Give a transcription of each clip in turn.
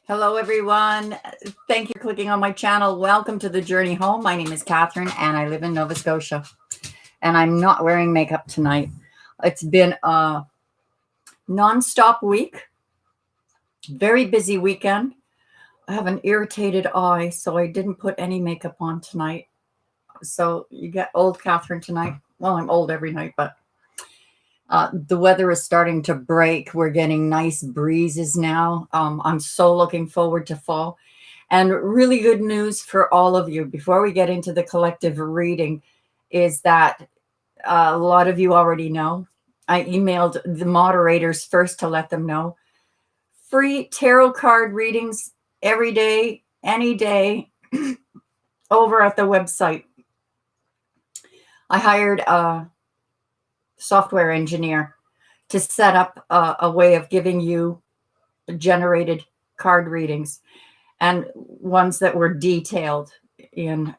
Hello, everyone. Thank you for clicking on my channel. Welcome to the journey home. My name is Catherine, and I live in Nova Scotia. And I'm not wearing makeup tonight. It's been a non-stop week, very busy weekend. I have an irritated eye, so I didn't put any makeup on tonight. So you get old Catherine tonight. Well, I'm old every night, but the weather is starting to break. We're getting nice breezes now. I'm so looking forward to fall. And really good news for all of you before we get into the collective reading is that a lot of you already know. I emailed the moderators first to let them know. Free tarot card readings every day, any day, over at the website. I hired a software engineer to set up a way of giving you generated card readings and ones that were detailed in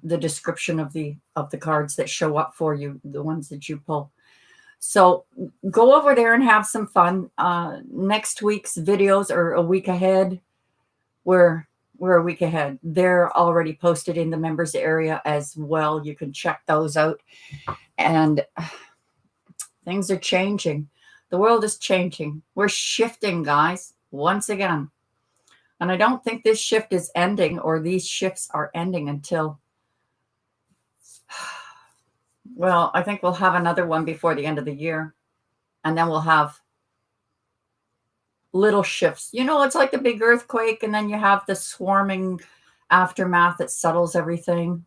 the description of the cards that show up for you, the ones that you pull. So go over there and have some fun. Next week's videos are a week ahead. We're a week ahead. They're already posted in the members area as well. You can check those out. And things are changing. The world is changing. We're shifting, guys, once again. And I don't think this shift is ending, or these shifts are ending until, well, I think we'll have another one before the end of the year. And then we'll have little shifts. You know, it's like the big earthquake, and then you have the swarming aftermath that settles everything.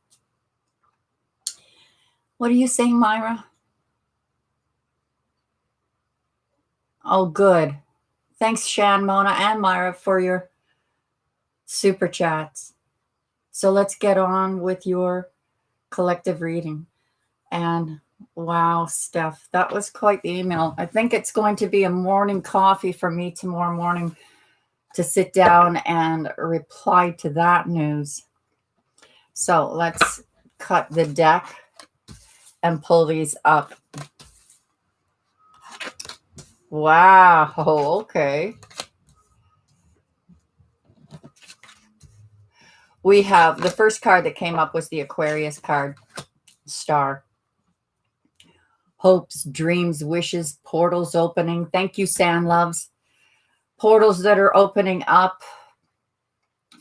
What are you saying, Myra? Oh, good. Thanks, Shan, Mona, and Myra for your super chats. So let's get on with your collective reading. And wow, Steph, that was quite the email. I think it's going to be a morning coffee for me tomorrow morning to sit down and reply to that news. So let's cut the deck and pull these up. Wow, okay. We have the first card that came up was the Aquarius card, Star. Hopes, dreams, wishes, portals opening. Thank you, Sand Loves. Portals that are opening up.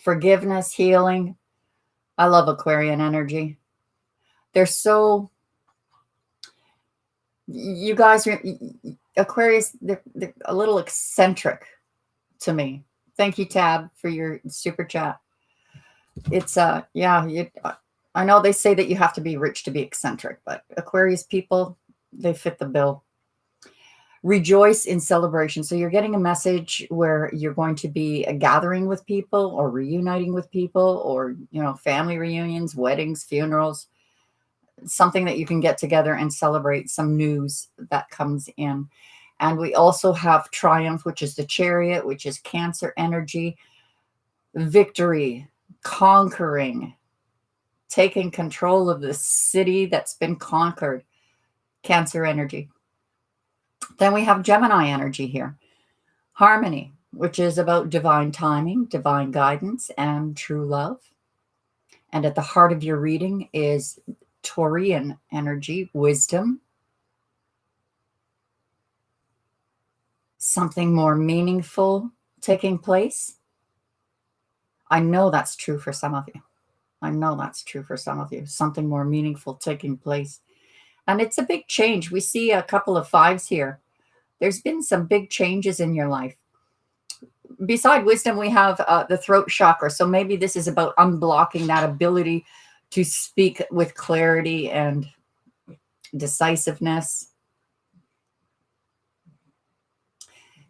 Forgiveness, healing. I love Aquarian energy. They're so, you guys, Aquarius, they're a little eccentric to me. Thank you, Tab, for your super chat. It's, yeah, I know they say that you have to be rich to be eccentric, but Aquarius people, they fit the bill. Rejoice in celebration. So you're getting a message where you're going to be gathering with people or reuniting with people, or, you know, family reunions, weddings, funerals, something that you can get together and celebrate some news that comes in. And we also have Triumph, which is the Chariot, which is Cancer energy, victory, conquering, taking control of the city that's been conquered, Cancer energy. Then we have Gemini energy here, harmony, which is about divine timing, divine guidance, and true love. And at the heart of your reading is Taurian energy, wisdom, something more meaningful taking place. I know that's true for some of you. I know that's true for some of you. Something more meaningful taking place. And it's a big change. We see a couple of fives here. There's been some big changes in your life. Beside wisdom, we have the throat chakra. So maybe this is about unblocking that ability to speak with clarity and decisiveness.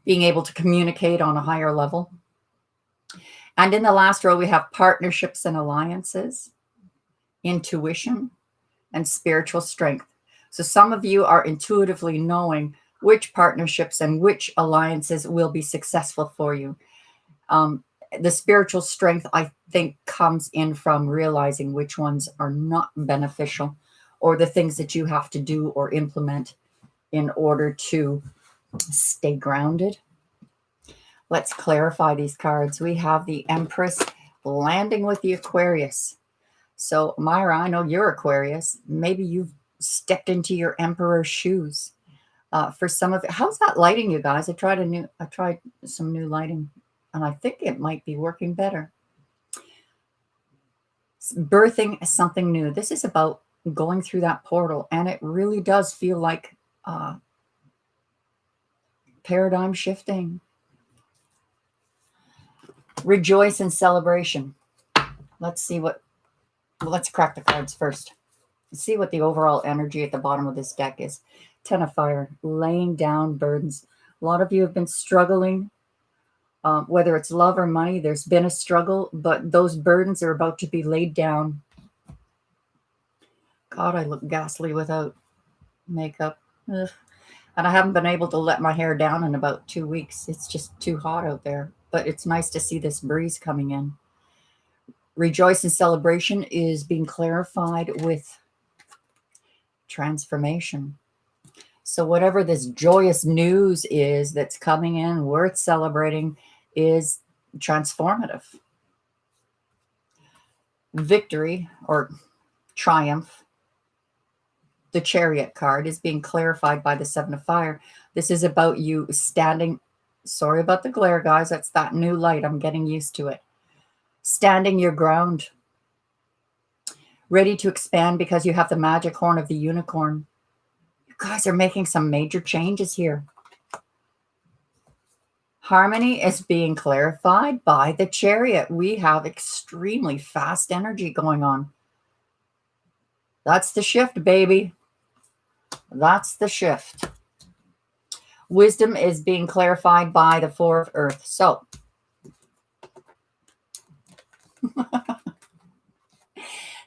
Being able to communicate on a higher level. And in the last row, we have partnerships and alliances, intuition, and spiritual strength. So some of you are intuitively knowing which partnerships and which alliances will be successful for you. The spiritual strength, I think, comes in from realizing which ones are not beneficial, or the things that you have to do or implement in order to stay grounded. Let's clarify these cards. We have the Empress landing with the Aquarius. So, Myra, I know you're Aquarius. Maybe you've stepped into your Emperor's shoes. For some of it, how's that lighting, you guys? I tried some new lighting, and I think it might be working better. Birthing something new. This is about going through that portal, and it really does feel like paradigm shifting. Rejoice in celebration. Let's crack the cards first. See what the overall energy at the bottom of this deck is. Ten of Fire, laying down burdens. A lot of you have been struggling, whether it's love or money. There's been a struggle, but those burdens are about to be laid down. God, I look ghastly without makeup. Ugh. And I haven't been able to let my hair down in about 2 weeks. It's just too hot out there. But it's nice to see this breeze coming in. Rejoice in celebration is being clarified with transformation. So whatever this joyous news is that's coming in, worth celebrating, is transformative. Victory or triumph. The Chariot card is being clarified by the Seven of Fire. This is about you standing. Sorry about the glare, guys. That's that new light. I'm getting used to it. Standing your ground. Ready to expand because you have the magic horn of the unicorn. You guys are making some major changes here. Harmony is being clarified by the Chariot. We have extremely fast energy going on. That's the shift, baby. That's the shift. Wisdom is being clarified by the Four of Earth. So,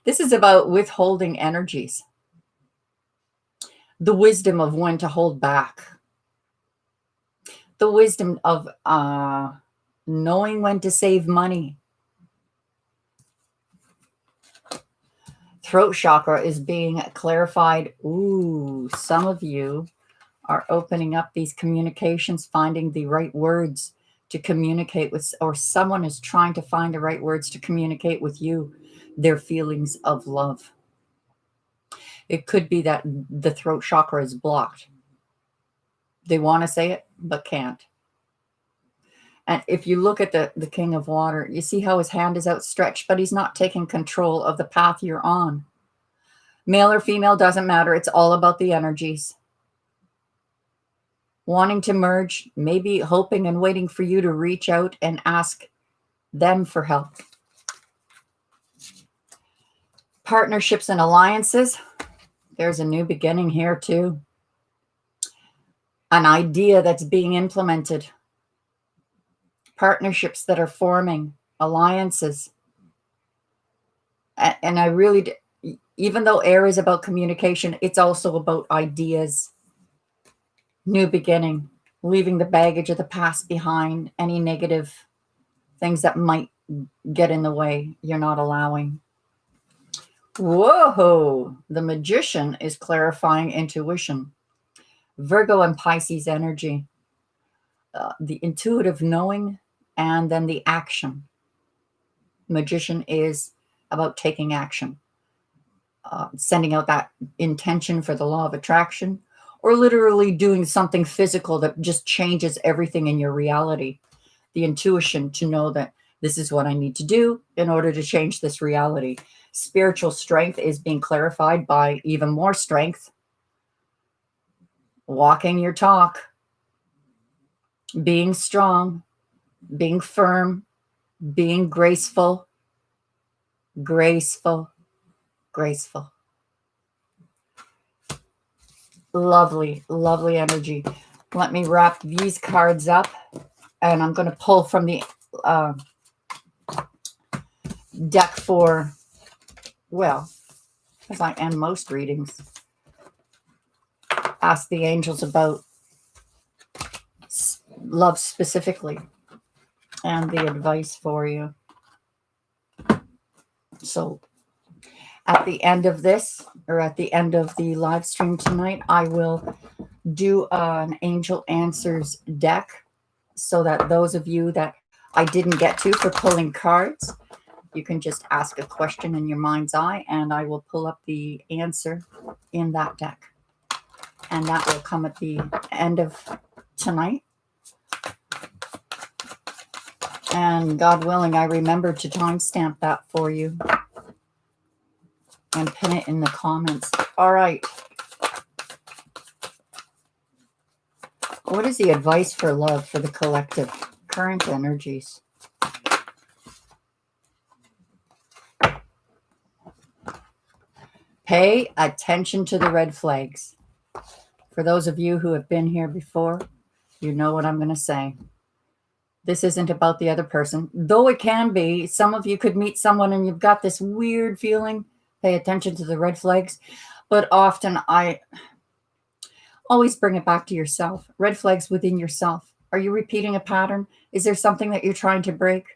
this is about withholding energies. The wisdom of when to hold back. The wisdom of knowing when to save money. Throat chakra is being clarified. Ooh, some of you are opening up these communications, finding the right words to communicate with, or someone is trying to find the right words to communicate with you their feelings of love. It could be that the throat chakra is blocked. They want to say it, but can't. And if you look at the King of Water, you see how his hand is outstretched, but he's not taking control of the path you're on. Male or female, doesn't matter. It's all about the energies. Wanting to merge, maybe hoping and waiting for you to reach out and ask them for help. Partnerships and alliances. There's a new beginning here too. An idea that's being implemented. Partnerships that are forming, alliances. And I really, even though air is about communication, it's also about ideas. New beginning, leaving the baggage of the past behind, any negative things that might get in the way, you're not allowing. Whoa, the Magician is clarifying intuition. Virgo and Pisces energy, the intuitive knowing, and then the action. Magician is about taking action, sending out that intention for the law of attraction, or literally doing something physical that just changes everything in your reality. The intuition to know that this is what I need to do in order to change this reality. Spiritual strength is being clarified by even more strength. Walking your talk. Being strong. Being firm. Being graceful. Graceful. Graceful. Lovely, lovely energy. Let me wrap these cards up, and I'm going to pull from the deck for, well, as I end most readings, ask the angels about love specifically and the advice for you. So at the end of this, or at the end of the live stream tonight, I will do an Angel Answers deck so that those of you that I didn't get to for pulling cards, you can just ask a question in your mind's eye and I will pull up the answer in that deck. And that will come at the end of tonight. And God willing, I remember to timestamp that for you and pin it in the comments. All right. What is the advice for love for the collective? Current energies. Pay attention to the red flags. For those of you who have been here before, you know what I'm going to say. This isn't about the other person, though it can be. Some of you could meet someone and you've got this weird feeling. Pay attention to the red flags. But often I always bring it back to yourself. Red flags within yourself. Are you repeating a pattern? Is there something that you're trying to break?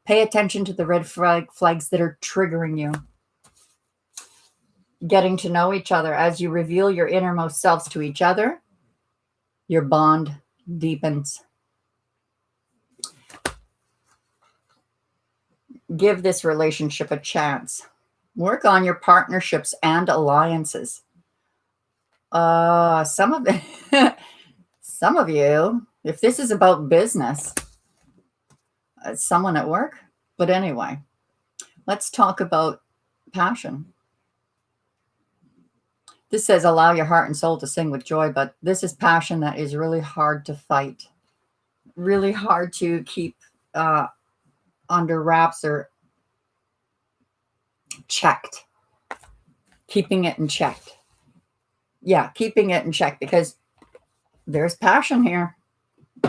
Pay attention to the red flags that are triggering you. Getting to know each other. As you reveal your innermost selves to each other, your bond deepens. Give this relationship a chance. Work on your partnerships and alliances. Some of you, if this is about business, someone at work. But anyway, let's talk about passion. This says allow your heart and soul to sing with joy, but this is passion that is really hard to fight, really hard to keep under wraps or checked. Keeping it in check. Yeah, keeping it in check, because there's passion here.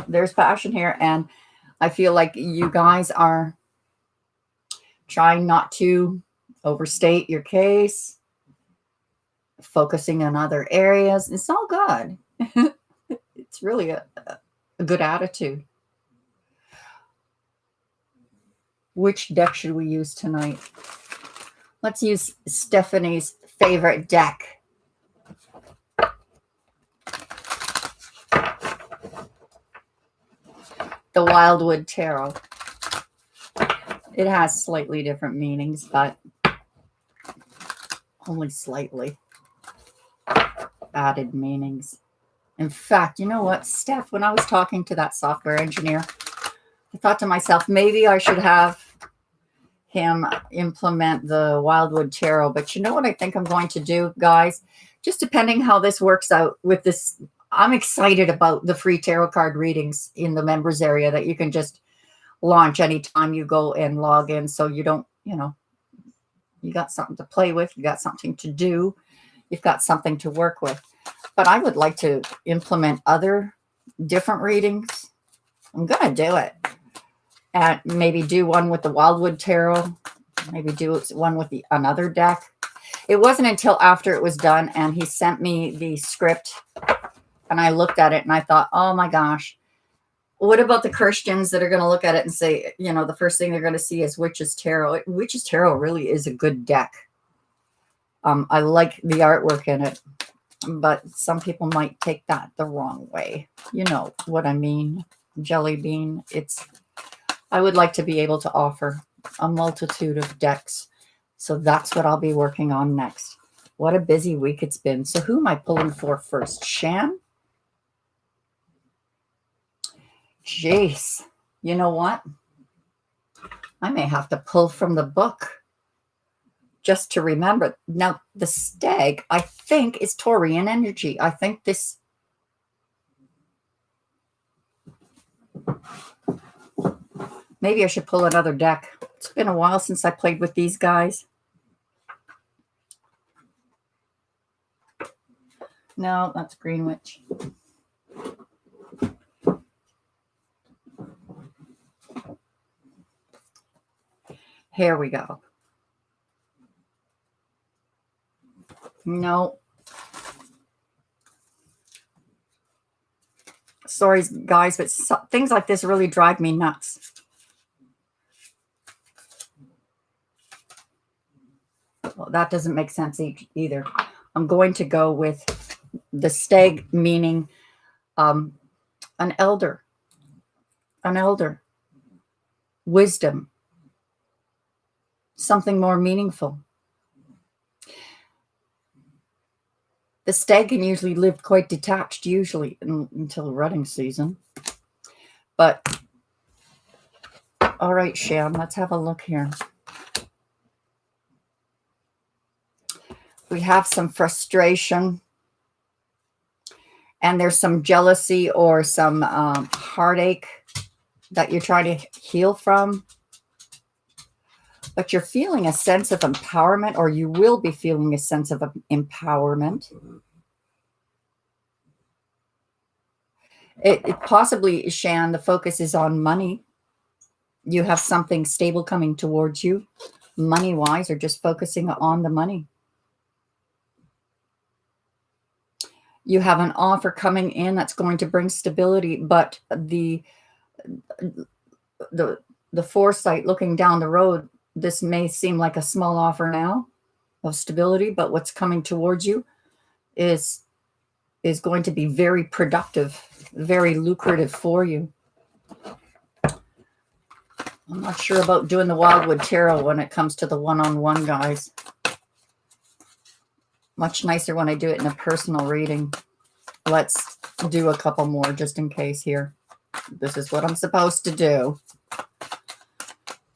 There's passion here, and I feel like you guys are trying not to overstate your case, focusing on other areas. It's all good. It's really a good attitude. Which deck should we use tonight? Let's use Stephanie's favorite deck. The Wildwood Tarot. It has slightly different meanings, but only slightly added meanings. In fact, you know what, Steph, when I was talking to that software engineer, I thought to myself, maybe I should have him implement the Wildwood Tarot. But you know what I think I'm going to do, guys? Just depending how this works out with this, I'm excited about the free tarot card readings in the members area that you can just launch anytime you go and log in. So you don't, you got something to play with. You got something to do. You've got something to work with. But I would like to implement other different readings. I'm going to do it. And maybe do one with the Wildwood Tarot. Maybe do one with another deck. It wasn't until after it was done and he sent me the script and I looked at it and I thought, oh my gosh, what about the Christians that are going to look at it and say, the first thing they're going to see is Witch's Tarot. Witch's Tarot really is a good deck. I like the artwork in it, but some people might take that the wrong way. You know what I mean? Jelly bean. I would like to be able to offer a multitude of decks. So that's what I'll be working on next. What a busy week it's been. So who am I pulling for first? Shan? Jeez. You know what? I may have to pull from the book just to remember. Now, the stag, I think, is Taurian energy. I think this... Maybe I should pull another deck. It's been a while since I played with these guys. No, that's Green Witch. Here we go. No. Sorry, guys, but things like this really drive me nuts. Well, that doesn't make sense either. I'm going to go with the stag, meaning an elder. an elder, wisdom, something more meaningful. The stag can usually live quite detached, usually until rutting season. But, all right, Shan, let's have a look here. We have some frustration, and there's some jealousy or some heartache that you're trying to heal from. But you're feeling a sense of empowerment, or you will be feeling a sense of empowerment. It possibly, Shan, the focus is on money. You have something stable coming towards you, money-wise, or just focusing on the money. You have an offer coming in that's going to bring stability, but the foresight looking down the road, this may seem like a small offer now of stability, but what's coming towards you is going to be very productive, very lucrative for you. I'm not sure about doing the Wildwood Tarot when it comes to the one-on-one, guys. Much nicer when I do it in a personal reading. Let's do a couple more just in case here. This is what I'm supposed to do.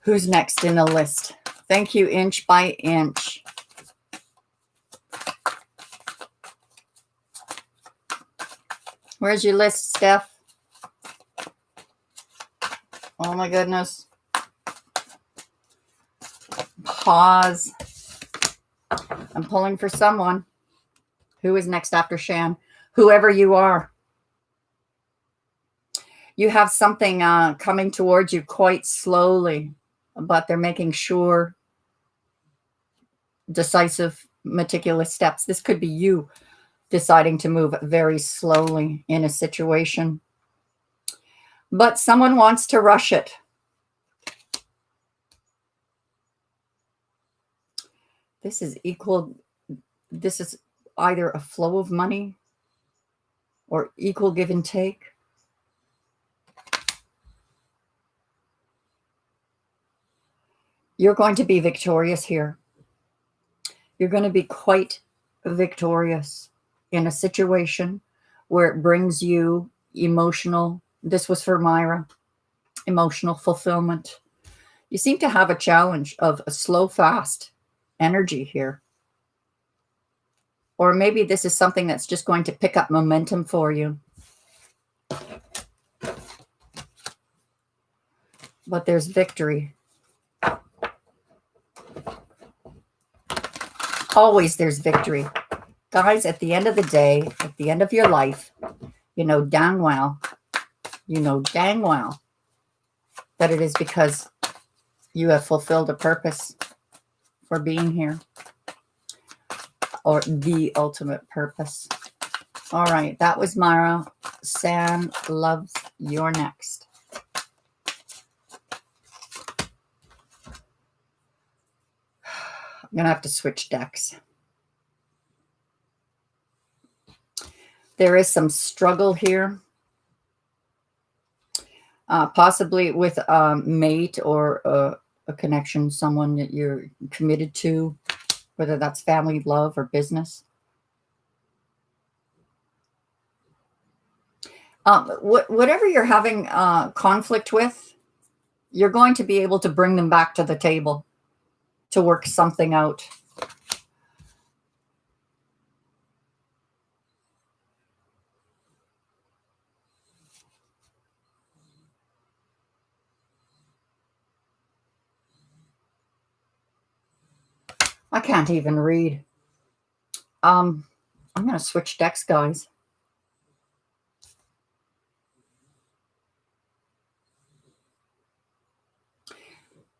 Who's next in the list? Thank you, Inch by Inch. Where's your list, Steph? Oh my goodness. Pause. I'm pulling for someone. Who is next after Shan? Whoever you are. You have something coming towards you quite slowly, but they're making sure, decisive, meticulous steps. This could be you deciding to move very slowly in a situation, but someone wants to rush it. This is equal. This is either a flow of money or equal give and take. You're going to be victorious here. You're going to be quite victorious in a situation where it brings you emotional, this was for Myra, emotional fulfillment. You seem to have a challenge of a slow, fast energy here. Or maybe this is something that's just going to pick up momentum for you. But there's victory. Always there's victory. Guys, at the end of the day, at the end of your life, you know dang well that it is because you have fulfilled a purpose for being here, or the ultimate purpose. All right, that was Myra. San loves your next. I'm going to have to switch decks. There is some struggle here. Possibly with a mate or a connection, someone that you're committed to, whether that's family, love, or business. Whatever you're having conflict with, you're going to be able to bring them back to the table to work something out. I can't even read. I'm going to switch decks, guys.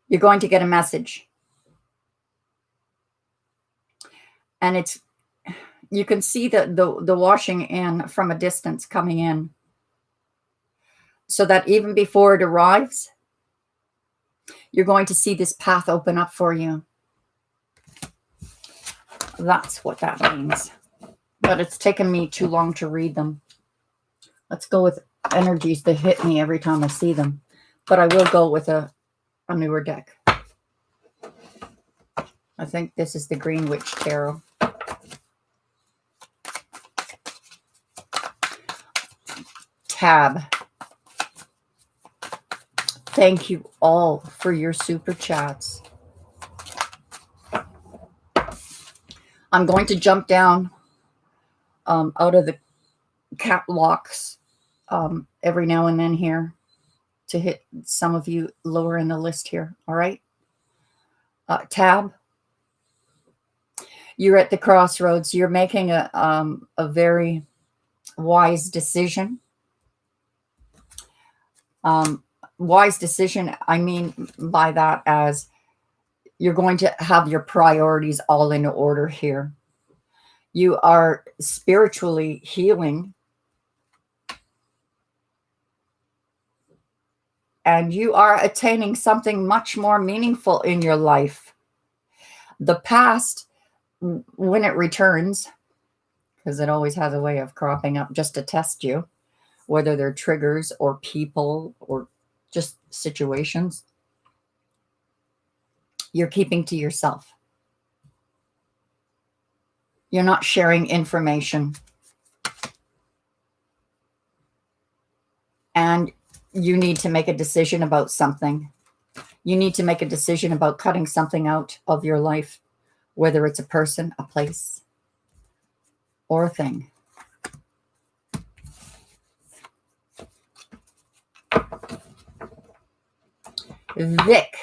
You're going to get a message. And it's, you can see the washing in from a distance coming in. So that even before it arrives, you're going to see this path open up for you. That's what that means. But it's taken me too long to read them. Let's go with energies that hit me every time I see them. but I will go with a newer deck. I think this is the Green Witch Tarot. Tab. Thank you all for your super chats. I'm going to jump down out of the catwalks every now and then here to hit some of you lower in the list here. All right. Tab. You're at the crossroads. You're making a very wise decision. Wise decision, I mean by that as you're going to have your priorities all in order here. You are spiritually healing. And you are attaining something much more meaningful in your life. The past, when it returns, because it always has a way of cropping up just to test you, whether they're triggers or people or just situations, you're keeping to yourself. You're not sharing information. And you need to make a decision about something. You need to make a decision about cutting something out of your life, whether it's a person, a place, or a thing. Vic,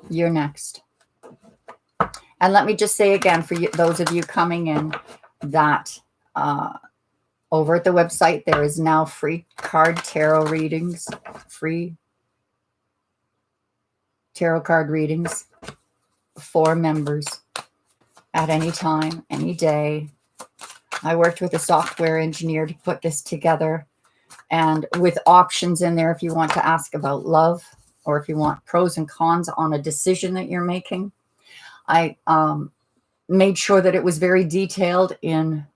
you're next. And let me just say again, for you, those of you coming in, that over at the website, there is now free card tarot readings, free tarot card readings for members at any time, any day. I worked with a software engineer to put this together, and with options in there if you want to ask about love or if you want pros and cons on a decision that you're making. I made sure that it was very detailed in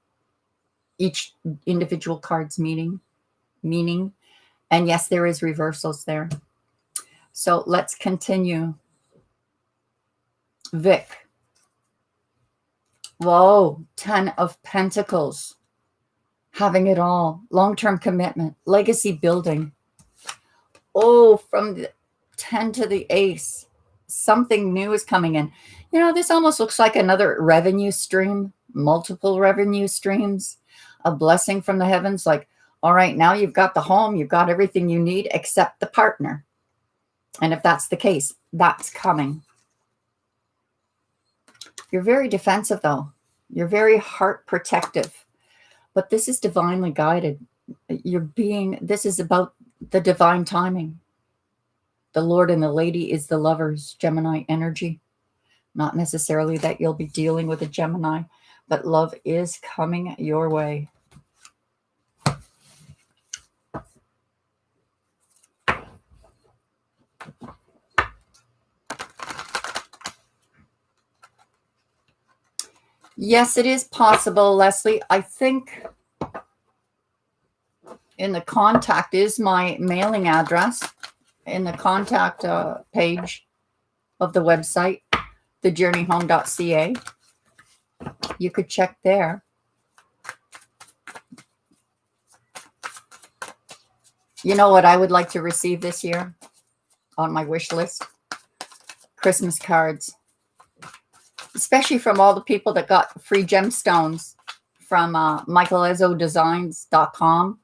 each individual card's meaning. And yes, there is reversals there. So let's continue. Vic. Whoa, 10 of Pentacles. Having it all. Long-term commitment. Legacy building. Oh, from the 10 to the Ace. Something new is coming in. You know, this almost looks like another revenue stream. Multiple revenue streams. A blessing from the heavens. Like, all right, now you've got the home. You've got everything you need except the partner. And if that's the case, that's coming. You're very defensive, though. You're very heart protective. But this is divinely guided. This is about the divine timing. The Lord and the Lady is the lovers, Gemini energy. Not necessarily that you'll be dealing with a Gemini, but love is coming your way. Yes, it is possible, Leslie. I think in the contact is my mailing address in the contact page of the website, thejourneyhome.ca. You could check there. You know what I would like to receive this year on my wish list? Christmas cards. Especially from all the people that got free gemstones from michaelezzodesigns.com.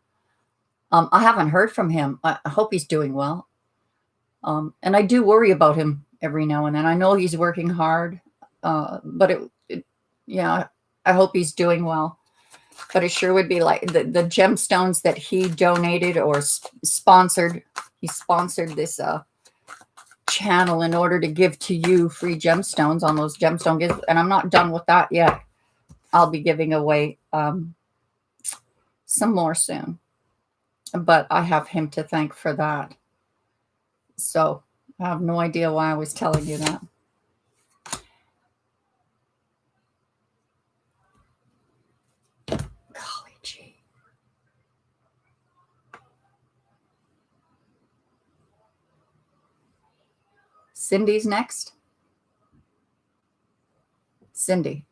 I haven't heard from him. I hope he's doing well. And I do worry about him every now and then. I know he's working hard, but I hope he's doing well. But it sure would be like the gemstones that he donated or sponsored. He sponsored this channel in order to give to you free gemstones on those gemstone gifts. And I'm not done with that yet. I'll be giving away some more soon. But I have him to thank for that. So I have no idea why I was telling you that. Golly gee. Cindy's next. Cindy.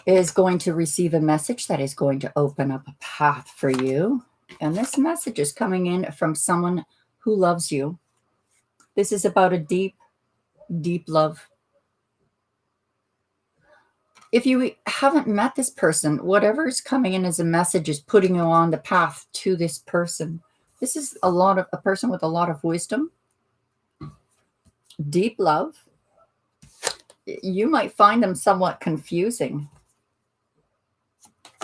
Is going to receive a message that is going to open up a path for you. And this message is coming in from someone who loves you. This is about a deep, deep love. If you haven't met this person, whatever is coming in as a message is putting you on the path to this person. This is a person with a lot of wisdom, deep love. You might find them somewhat confusing,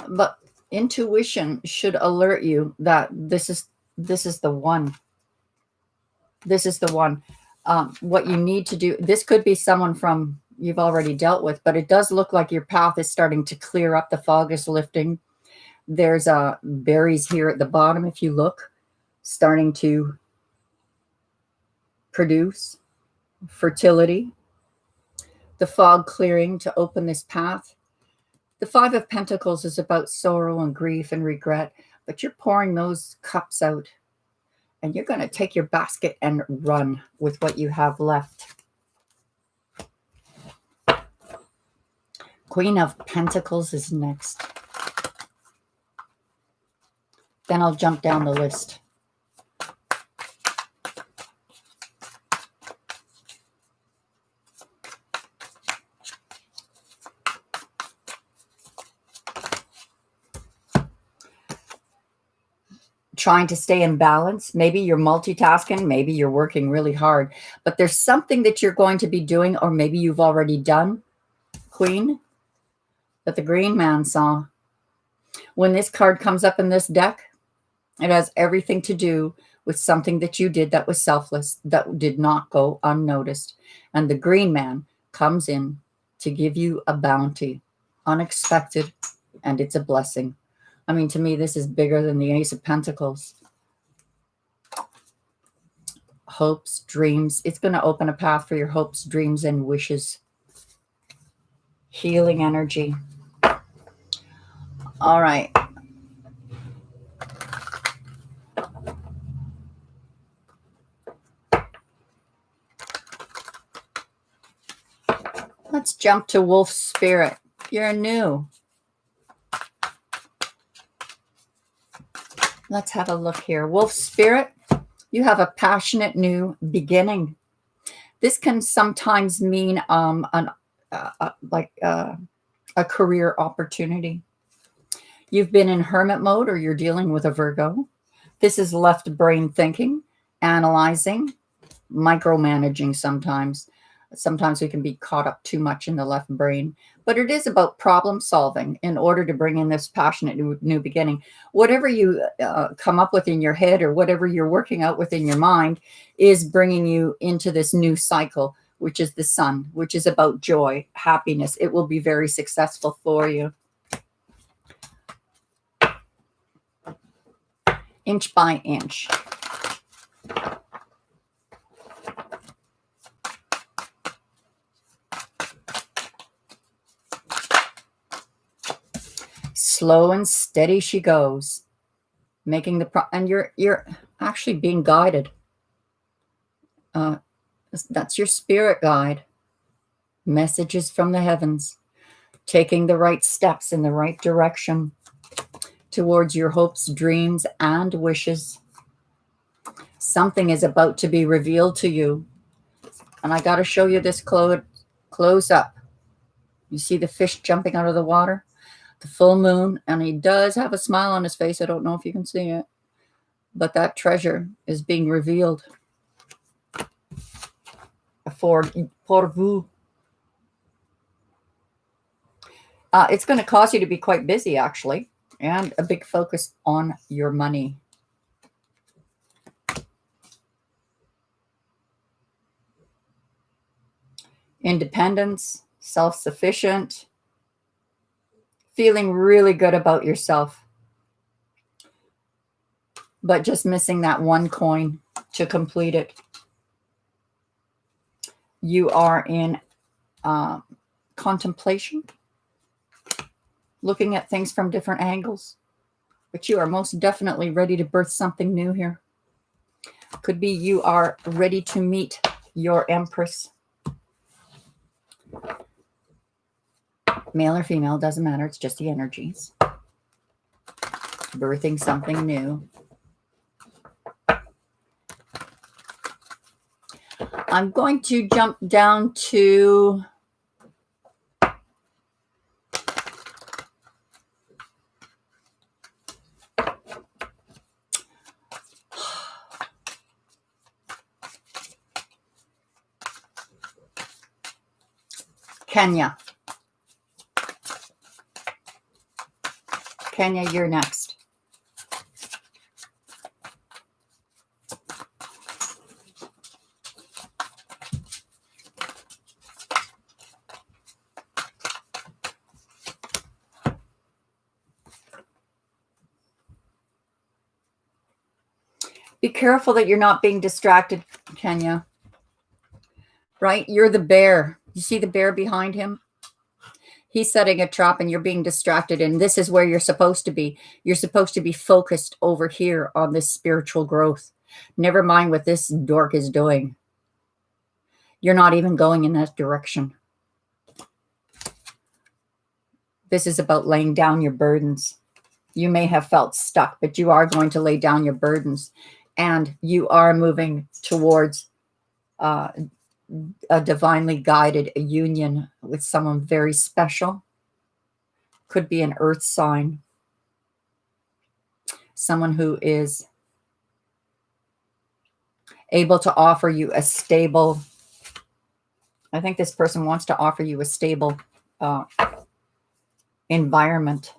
but intuition should alert you that this is the one. This is the one. What you need to do, this could be someone from you've already dealt with, but it does look like your path is starting to clear up. The fog is lifting. There's berries here at the bottom, if you look, starting to produce fertility. The fog clearing to open this path. The Five of Pentacles is about sorrow and grief and regret, but you're pouring those cups out and you're going to take your basket and run with what you have left. Queen of Pentacles is next. Then I'll jump down the list. Trying to stay in balance. Maybe you're multitasking. Maybe you're working really hard. But there's something that you're going to be doing, or maybe you've already done, Queen, that the Green Man saw. When this card comes up in this deck, it has everything to do with something that you did that was selfless, that did not go unnoticed. And the Green Man comes in to give you a bounty, unexpected, and it's a blessing. I mean, to me, this is bigger than the Ace of Pentacles. Hopes, dreams. It's going to open a path for your hopes, dreams, and wishes. Healing energy. All right. Let's jump to Wolf Spirit. You're new. Let's have a look here. Wolf Spirit, you have a passionate new beginning. This can sometimes mean a career opportunity. You've been in hermit mode, or you're dealing with a Virgo. This is left brain thinking, analyzing, micromanaging sometimes. Sometimes we can be caught up too much in the left brain, but it is about problem solving in order to bring in this passionate new beginning. Whatever you come up with in your head, or whatever you're working out within your mind, is bringing you into this new cycle, which is the Sun, which is about joy, happiness. It will be very successful for you. Inch by inch. Slow and steady she goes, making and you're actually being guided. That's your spirit guide. Messages from the heavens, taking the right steps in the right direction towards your hopes, dreams, and wishes. Something is about to be revealed to you. And I got to show you this close up. You see the fish jumping out of the water? The full moon, and he does have a smile on his face. I don't know if you can see it, but that treasure is being revealed pour vous. It's going to cause you to be quite busy, actually, and a big focus on your money. Independence, self-sufficient, feeling really good about yourself, but just missing that one coin to complete it. You are in contemplation, looking at things from different angles. But you are most definitely ready to birth something new here. Could be you are ready to meet your Empress. Male or female, doesn't matter. It's just the energies. Birthing something new. I'm going to jump down to Kenya. Kenya, you're next. Be careful that you're not being distracted, Kenya. Right? You're the bear. You see the bear behind him? He's setting a trap and you're being distracted. And this is where you're supposed to be. You're supposed to be focused over here on this spiritual growth. Never mind what this dork is doing. You're not even going in that direction. This is about laying down your burdens. You may have felt stuck, but you are going to lay down your burdens. And you are moving towards a divinely guided union with someone very special. Could be an earth sign. Someone who is able to offer you a stable, I think this person wants to offer you a stable environment.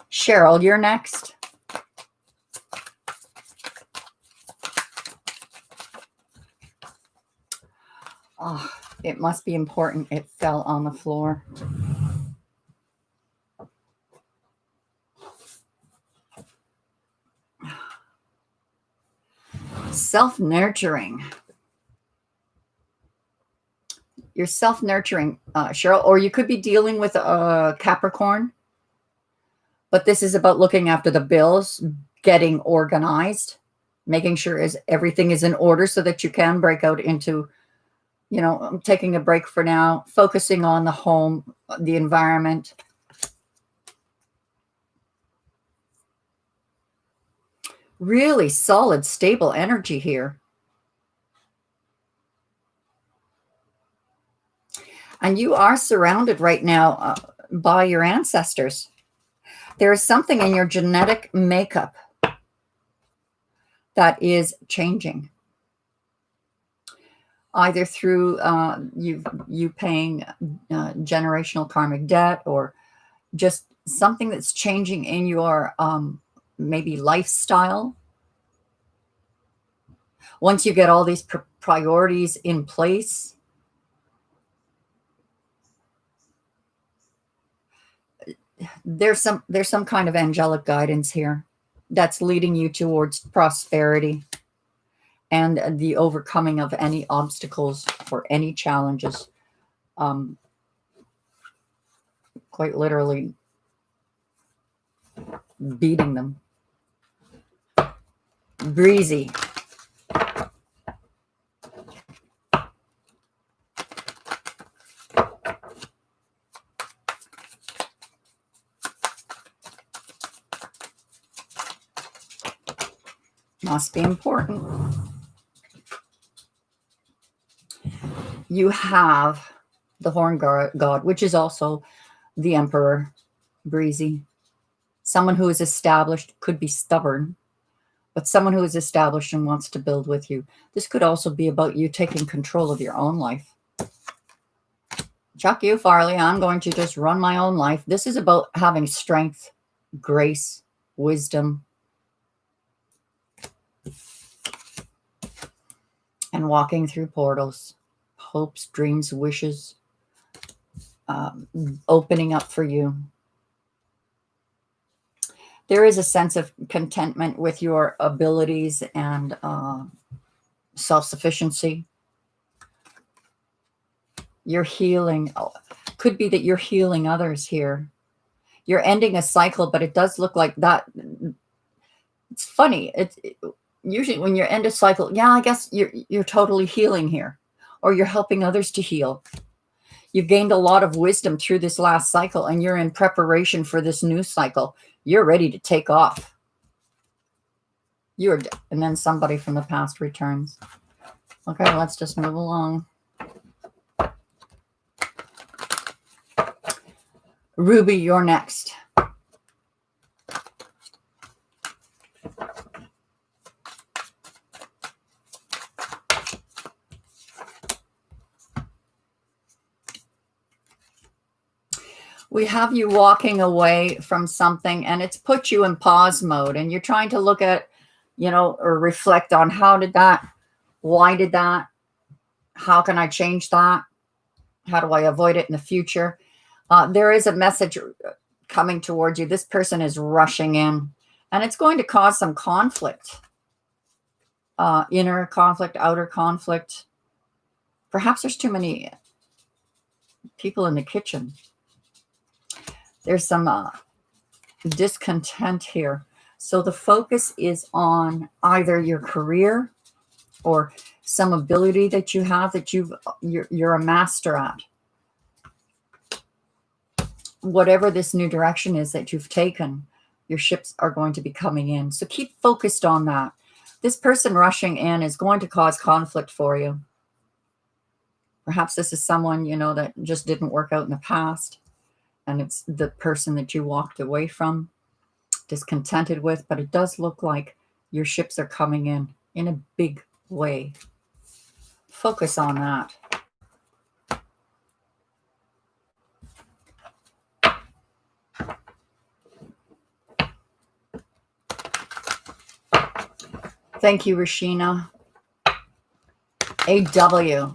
Cheryl, you're next. Oh, it must be important. It fell on the floor. Self-nurturing. You're self-nurturing, Cheryl, or you could be dealing with a Capricorn. But this is about looking after the bills, getting organized, making sure everything is in order so that you can break out into, you know, I'm taking a break for now, focusing on the home, the environment. Really solid, stable energy here. And you are surrounded right now by your ancestors. There is something in your genetic makeup that is changing. Either through you paying generational karmic debt, or just something that's changing in your maybe lifestyle. Once you get all these priorities in place, there's some kind of angelic guidance here that's leading you towards prosperity and the overcoming of any obstacles or any challenges. Quite literally beating them. Breezy. Must be important. You have the horn god, which is also the emperor, Breezy. Someone who is established, could be stubborn, but someone who is established and wants to build with you. This could also be about you taking control of your own life. Chuck you, Farley. I'm going to just run my own life. This is about having strength, grace, wisdom, and walking through portals, hopes, dreams, wishes, opening up for you. There is a sense of contentment with your abilities and self-sufficiency. You're healing. Oh, could be that you're healing others here. You're ending a cycle, but it does look like that. It's funny. Usually when you end a cycle, yeah, I guess you're totally healing here, or you're helping others to heal. You've gained a lot of wisdom through this last cycle, and you're in preparation for this new cycle. You're ready to take off. And then somebody from the past returns. Okay, let's just move along. Ruby, you're next. We have you walking away from something, and it's put you in pause mode, and you're trying to look at, or reflect on why did that, how can I change that? How do I avoid it in the future? There is a message coming towards you. This person is rushing in, and it's going to cause some conflict, inner conflict, outer conflict. Perhaps there's too many people in the kitchen. There's some discontent here. So the focus is on either your career or some ability that you have that you're a master at. Whatever this new direction is that you've taken, your ships are going to be coming in. So keep focused on that. This person rushing in is going to cause conflict for you. Perhaps this is someone, that just didn't work out in the past. And it's the person that you walked away from, discontented with. But it does look like your ships are coming in a big way. Focus on that. Thank you, Rashina. AW.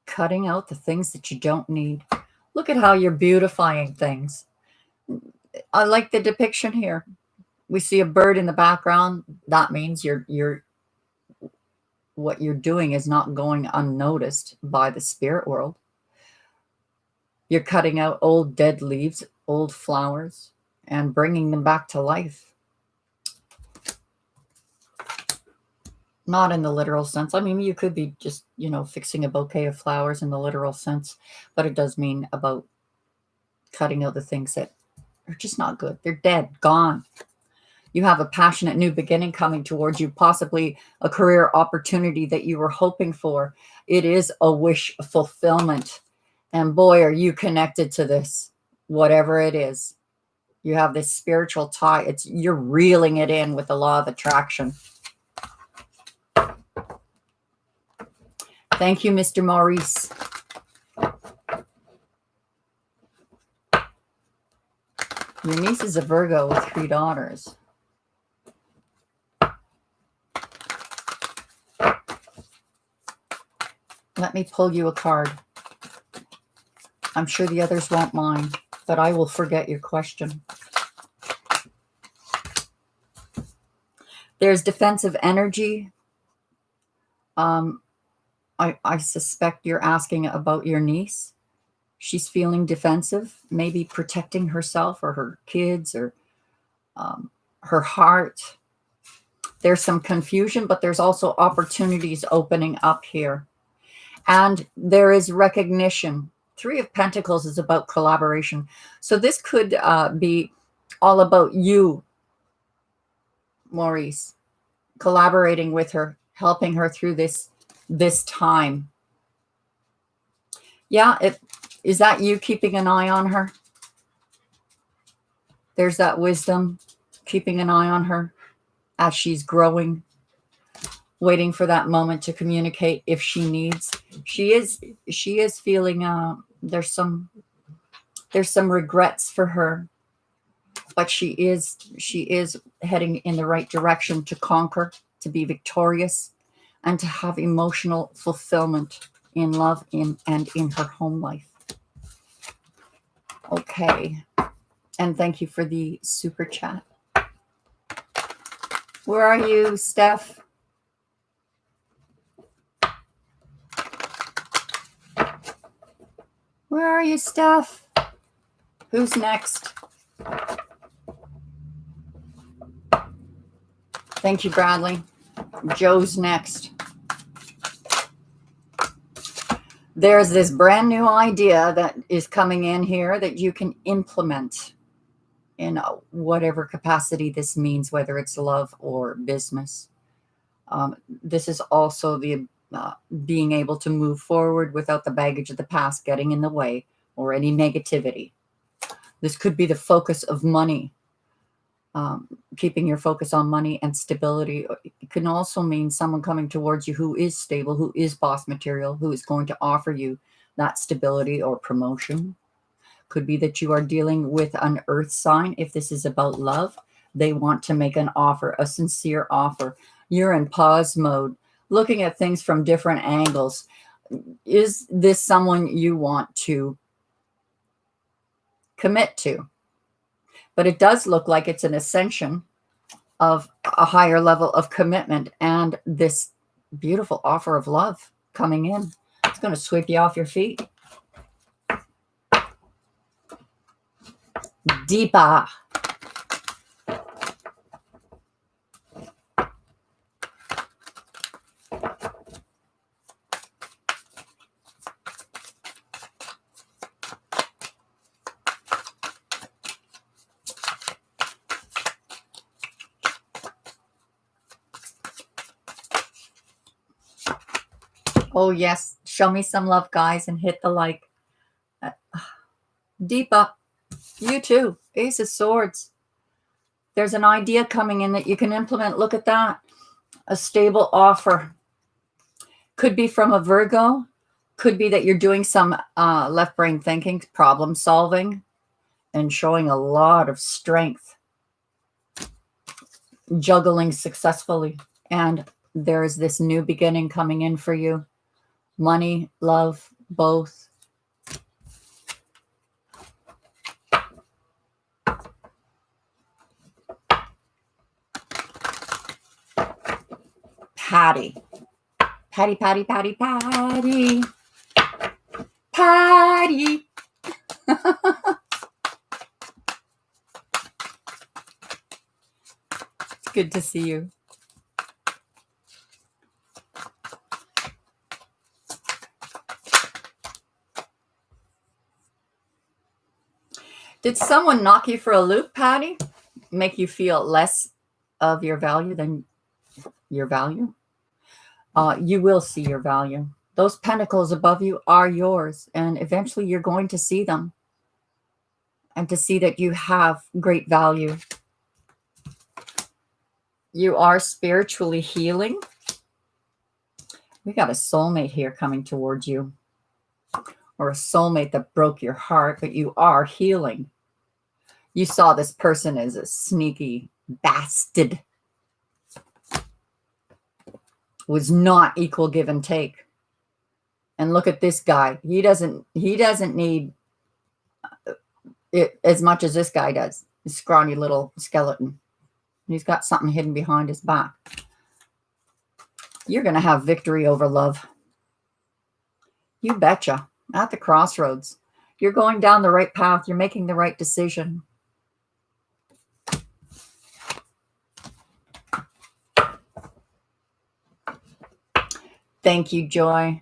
Cutting out the things that you don't need. Look at how you're beautifying things. I like the depiction here. We see a bird in the background. That means what you're doing is not going unnoticed by the spirit world. You're cutting out old dead leaves, old flowers, and bringing them back to life. Not in the literal sense. I mean, you could be just, fixing a bouquet of flowers in the literal sense, but it does mean about cutting out the things that are just not good. They're dead, gone. You have a passionate new beginning coming towards you, possibly a career opportunity that you were hoping for. It is a wish fulfillment. And boy, are you connected to this, whatever it is. You have this spiritual tie. You're reeling it in with the law of attraction. Thank you, Mr. Maurice. Your niece is a Virgo with 3 daughters. Let me pull you a card. I'm sure the others won't mind, but I will forget your question. There's defensive energy. I suspect you're asking about your niece. She's feeling defensive, maybe protecting herself or her kids or her heart. There's some confusion, but there's also opportunities opening up here. And there is recognition. 3 of Pentacles is about collaboration. So this could be all about you, Maurice, collaborating with her, helping her through this time. Yeah, is that you keeping an eye on her? There's that wisdom, keeping an eye on her as she's growing, waiting for that moment to communicate if she needs. She is feeling there's some regrets for her, but she is heading in the right direction to conquer, to be victorious, and to have emotional fulfillment in love and in her home life. Okay. And thank you for the super chat. Where are you, Steph? Where are you, Steph? Who's next? Thank you, Bradley. Joe's next. There's this brand new idea that is coming in here that you can implement in whatever capacity this means, whether it's love or business. This is also the being able to move forward without the baggage of the past getting in the way or any negativity. This could be the focus of money, keeping your focus on money and stability. It can also mean someone coming towards you who is stable, who is boss material, who is going to offer you that stability or promotion. Could be that you are dealing with an earth sign. If this is about love, they want to make an offer, a sincere offer. You're in pause mode, looking at things from different angles. Is this someone you want to commit to? But it does look like it's an ascension of a higher level of commitment and this beautiful offer of love coming in. It's going to sweep you off your feet. Deeper. Oh, yes. Show me some love, guys, and hit the like. Deepa, you too. Ace of Swords. There's an idea coming in that you can implement. Look at that. A stable offer. Could be from a Virgo. Could be that you're doing some left brain thinking, problem solving, and showing a lot of strength. Juggling successfully. And there's this new beginning coming in for you. Money, love, both. Patty. Patty, Patty, Patty, Patty. Patty. It's good to see you. Did someone knock you for a loop, Patty? Make you feel less of your value than your value? You will see your value. Those pentacles above you are yours, and eventually you're going to see them and to see that you have great value. You are spiritually healing. We got a soulmate here coming towards you, or a soulmate that broke your heart, but you are healing. You saw this person as a sneaky bastard. Was not equal give and take. And look at this guy. He doesn't need it as much as this guy does. This scrawny little skeleton. He's got something hidden behind his back. You're going to have victory over love. You betcha. At the crossroads. You're going down the right path. You're making the right decision. Thank you, Joy.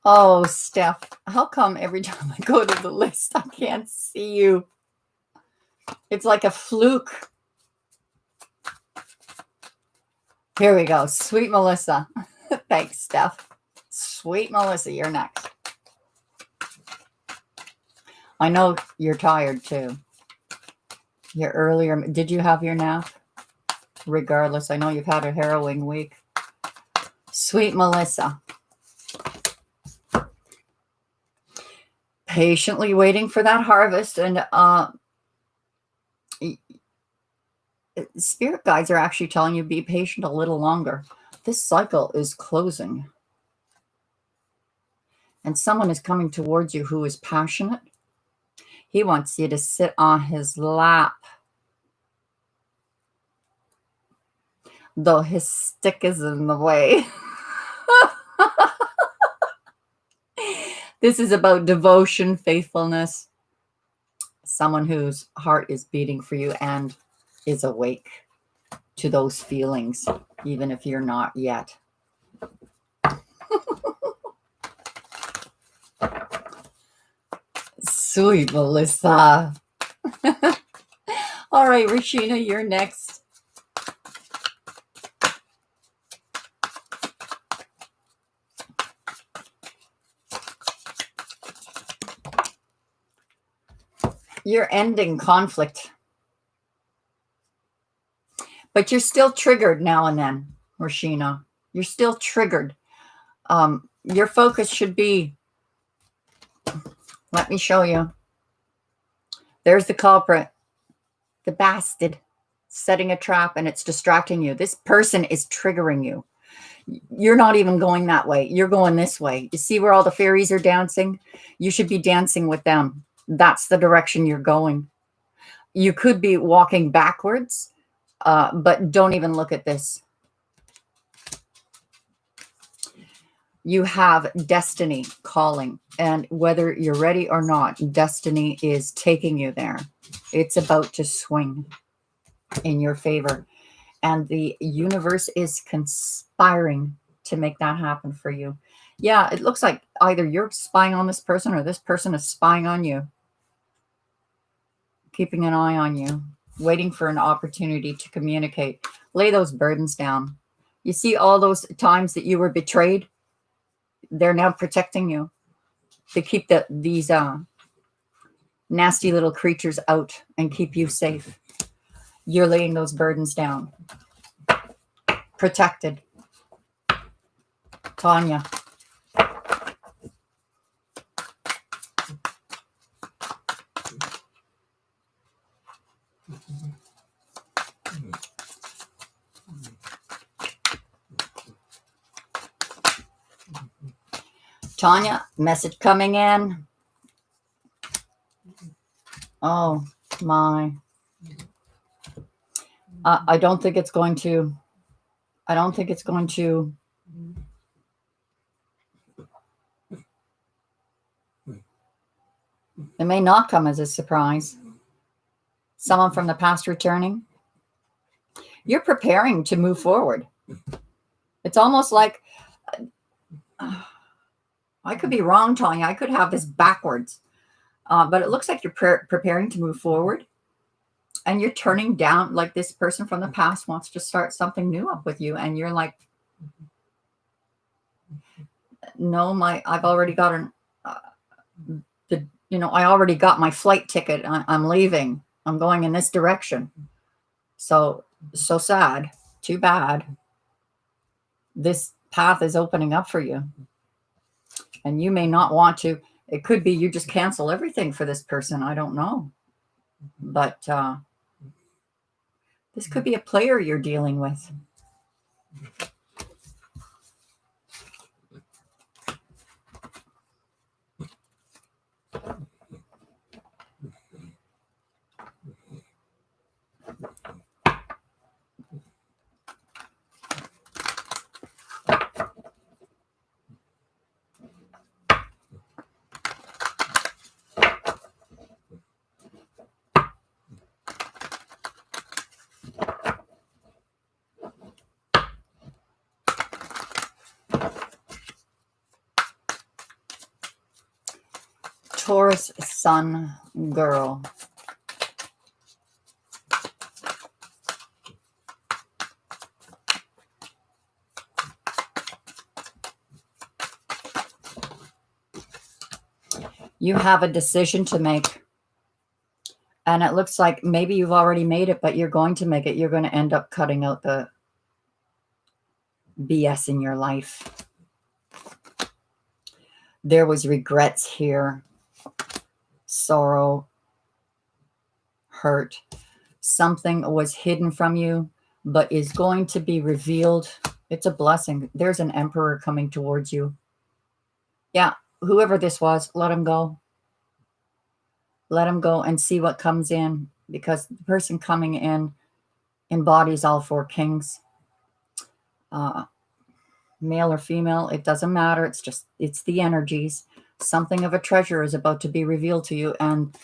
Oh, Steph, how come every time I go to the list, I can't see you? It's like a fluke. Here we go. Sweet Melissa. Thanks, Steph. Sweet Melissa, you're next. I know you're tired, too. You're earlier. Did you have your nap? Regardless, I know you've had a harrowing week. Sweet Melissa. Patiently waiting for that harvest, and Spirit guides are actually telling you be patient a little longer. This cycle is closing. And someone is coming towards you who is passionate. He wants you to sit on his lap, though his stick is in the way. This is about devotion, faithfulness. Someone whose heart is beating for you and is awake to those feelings, even if you're not yet. Sweet Melissa. All right, Rashina, you're next. You're ending conflict. But you're still triggered now and then, Rashina. You're still triggered. Your focus should be, let me show you. There's the culprit, the bastard, setting a trap, and it's distracting you. This person is triggering you. You're not even going that way. You're going this way. You see where all the fairies are dancing? You should be dancing with them. That's the direction you're going. You could be walking backwards, but don't even look at this. You have destiny calling, and whether you're ready or not, destiny is taking you there. It's about to swing in your favor, and the universe is conspiring to make that happen for you. Yeah, it looks like either you're spying on this person or this person is spying on you, keeping an eye on you, waiting for an opportunity to communicate. Lay those burdens down. You see all those times that you were betrayed? They're now protecting you to keep these nasty little creatures out and keep you safe. You're laying those burdens down. Protected. Tanya. Tanya, message coming in. Oh my. I don't think it's going to. It may not come as a surprise. Someone from the past returning. You're preparing to move forward. It's almost like, I could be wrong, Tanya. I could have this backwards. But it looks like you're preparing to move forward. And you're turning down, like this person from the past wants to start something new up with you. And you're like, no, I've already got I already got my flight ticket. I'm leaving. I'm going in this direction. So sad. Too bad. This path is opening up for you. And you may not want to. It could be you just cancel everything for this person. I don't know. But this could be a player you're dealing with. Taurus Sun girl. You have a decision to make. And it looks like maybe you've already made it, but you're going to make it. You're going to end up cutting out the BS in your life. There was regrets here. Sorrow, hurt. Something was hidden from you, but is going to be revealed. It's a blessing. There's an emperor coming towards you. Yeah, whoever this was, let him go. Let him go and see what comes in, because the person coming in embodies all four kings. Male or female, it doesn't matter. It's the energies. Something of a treasure is about to be revealed to you, and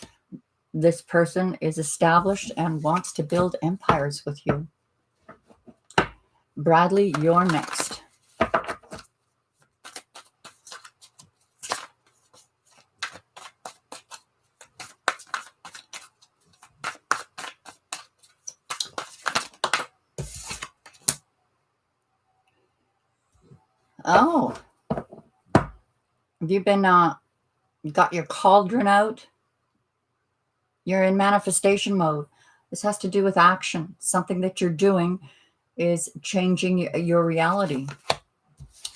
this person is established and wants to build empires with you. Bradley, you're next. Oh, have you been got your cauldron out? You're in manifestation mode. This has to do with action. Something that you're doing is changing your reality.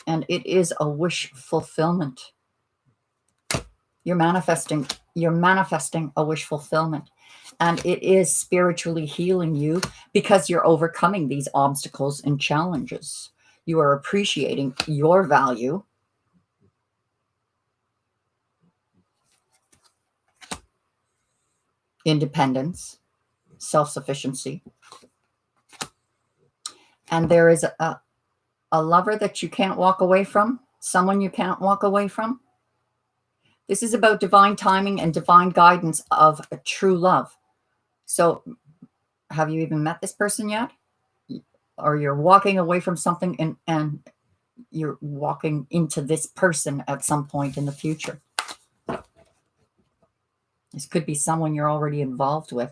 And it is a wish fulfillment. You're manifesting a wish fulfillment. And it is spiritually healing you because you're overcoming these obstacles and challenges. You are appreciating your value. Independence, self-sufficiency. And there is a lover that you can't walk away from, someone you can't walk away from. This is about divine timing and divine guidance of a true love. So have you even met this person yet? Or you're walking away from something and you're walking into this person at some point in the future. This could be someone you're already involved with.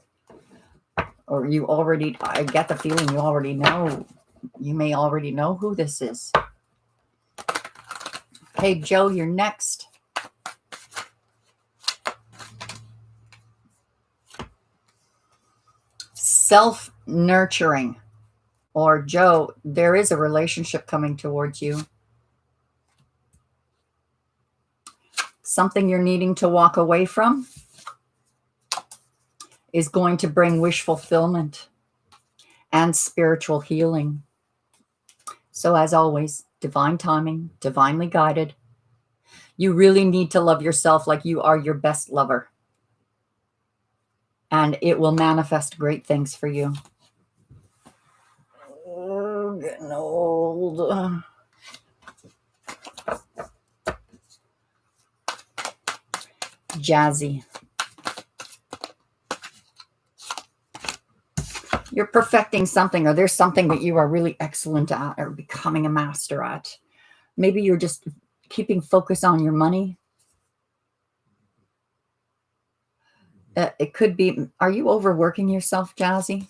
Or I get the feeling you already know. You may already know who this is. Okay, Joe, you're next. Self-nurturing. Or Joe, there is a relationship coming towards you. Something you're needing to walk away from is going to bring wish fulfillment and spiritual healing. So as always, divine timing, divinely guided. You really need to love yourself like you are your best lover. And it will manifest great things for you. Oh, getting old. Jazzy. You're perfecting something, or there's something that you are really excellent at or becoming a master at. Maybe you're just keeping focus on your money. It could be, are you overworking yourself, Jazzy?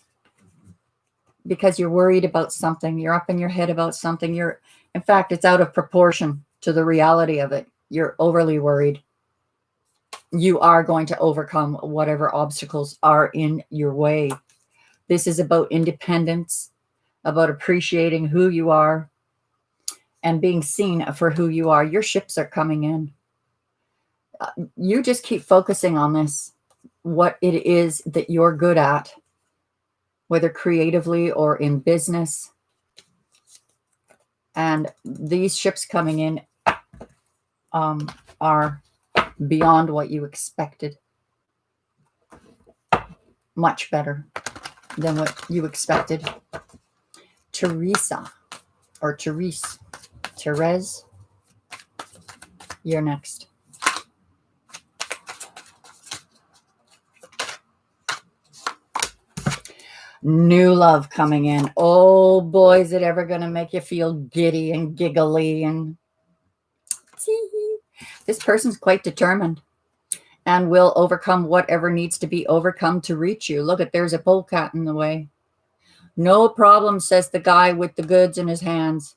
Because you're worried about something. You're up in your head about something. In fact, it's out of proportion to the reality of it. You're overly worried. You are going to overcome whatever obstacles are in your way. This is about independence, about appreciating who you are and being seen for who you are. Your ships are coming in. You just keep focusing on this, what it is that you're good at, whether creatively or in business. And these ships coming in are beyond what you expected. Much better than what you expected. Teresa or Therese. Therese, you're next. New love coming in. Oh boy, is it ever going to make you feel giddy and giggly and this person's quite determined and will overcome whatever needs to be overcome to reach you. Look, there's a polecat in the way. No problem, says the guy with the goods in his hands.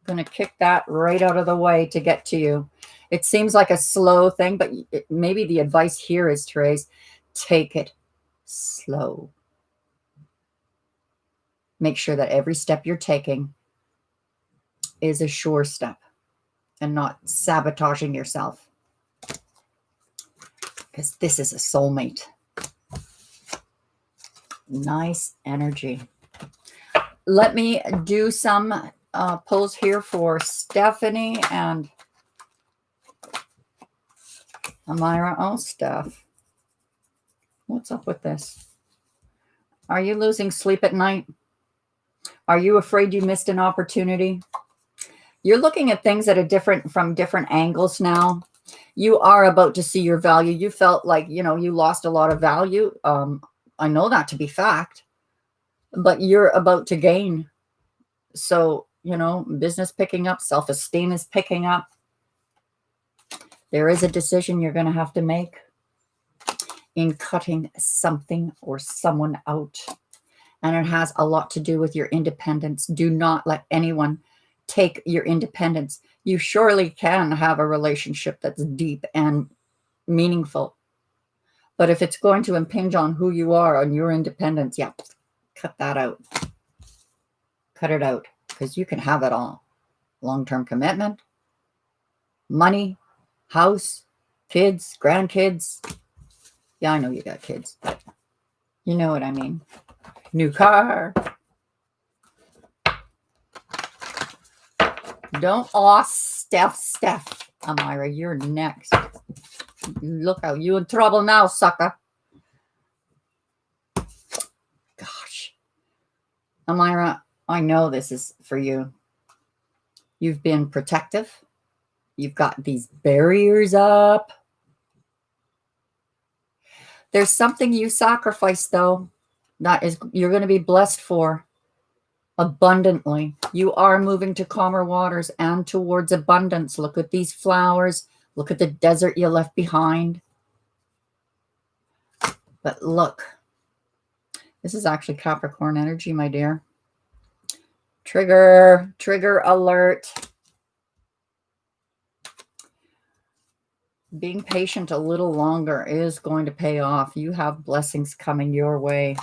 Going to kick that right out of the way to get to you. It seems like a slow thing, but maybe the advice here is, Therese, take it slow. Make sure that every step you're taking is a sure step and not sabotaging yourself. Because this is a soulmate. Nice energy. Let me do some pulls here for Stephanie and Amira. Oh, Steph. What's up with this? Are you losing sleep at night? Are you afraid you missed an opportunity? You're looking at things that are from different angles now. You are about to see your value. You felt like, you lost a lot of value. I know that to be fact, but you're about to gain. So, business picking up, self-esteem is picking up. There is a decision you're going to have to make in cutting something or someone out. And it has a lot to do with your independence. Do not let anyone take your independence. You surely can have a relationship that's deep and meaningful. But if it's going to impinge on who you are, on your independence, yeah, cut that out. Cut it out, because you can have it all. Long-term commitment, money, house, kids, grandkids. Yeah, I know you got kids, but you know what I mean. New car. Don't, Steph. Amira, you're next. Look out, you in trouble now, sucker. Gosh. Amira, I know this is for you. You've been protective. You've got these barriers up. There's something you sacrificed, though, you're going to be blessed for abundantly. You are moving to calmer waters and towards abundance. Look at these flowers. Look at the desert you left behind. But look, this is actually Capricorn energy, my dear. Trigger alert. Being patient a little longer is going to pay off. You have blessings coming your way.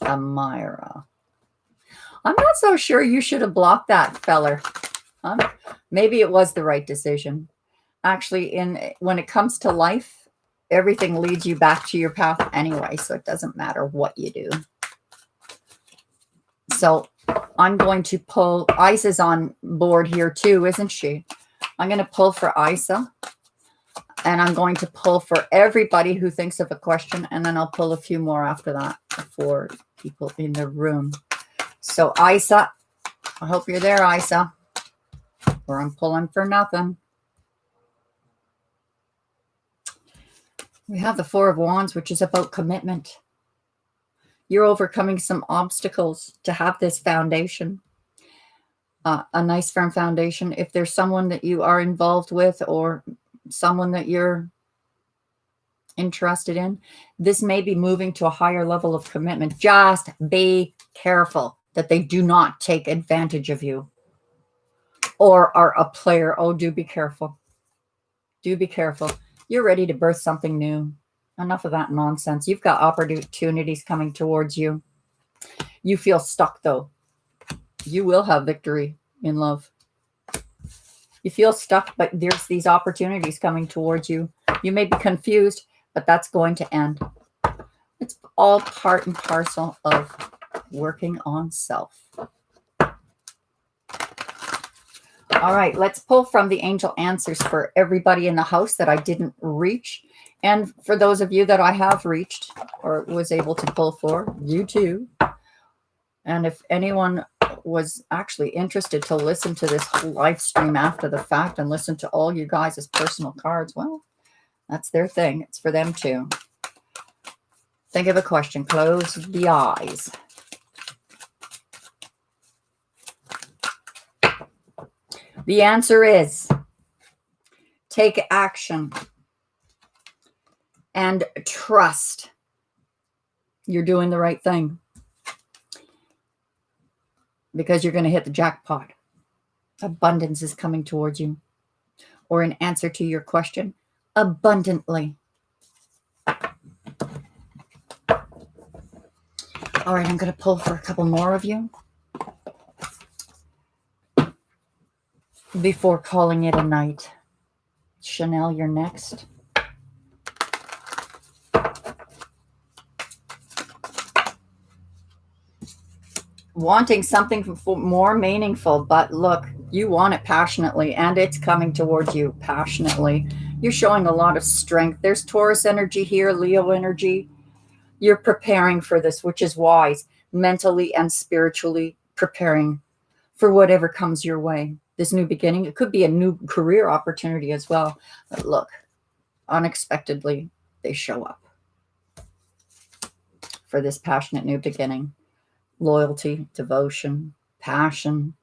Amira. I'm not so sure you should have blocked that feller. Maybe it was the right decision. Actually, when it comes to life, everything leads you back to your path anyway, so it doesn't matter what you do. So I'm going to pull. Isa's on board here too, isn't she? I'm going to pull for Isa. And I'm going to pull for everybody who thinks of a question. And then I'll pull a few more after that for people in the room. So Isa, I hope you're there, Isa. Or I'm pulling for nothing. We have the Four of Wands, which is about commitment. You're overcoming some obstacles to have this foundation. A nice firm foundation. If there's someone that you are involved with or someone that you're interested in, this may be moving to a higher level of commitment. Just be careful that they do not take advantage of you or are a player. Oh, do be careful. Do be careful. You're ready to birth something new. Enough of that nonsense. You've got opportunities coming towards you. You feel stuck, though. You will have victory in love. You feel stuck, but there's these opportunities coming towards you. You may be confused, but that's going to end. It's all part and parcel of working on self. All right, let's pull from the angel answers for everybody in the house that I didn't reach. And for those of you that I have reached or was able to pull for, you too. And if anyone was actually interested to listen to this live stream after the fact and listen to all you guys' personal cards, well, that's their thing. It's for them too. Think of a question. Close the eyes. The answer is take action and trust you're doing the right thing, because you're going to hit the jackpot. Abundance is coming towards you. Or in answer to your question, abundantly. All right, I'm going to pull for a couple more of you before calling it a night. Chanel, you're next. wanting something more meaningful, but look, you want it passionately and it's coming towards you passionately. You're showing a lot of strength. There's Taurus energy here, Leo energy. You're preparing for this, which is wise, mentally and spiritually preparing for whatever comes your way. This new beginning, it could be a new career opportunity as well. But look, unexpectedly, they show up for this passionate new beginning. Loyalty, devotion, passion.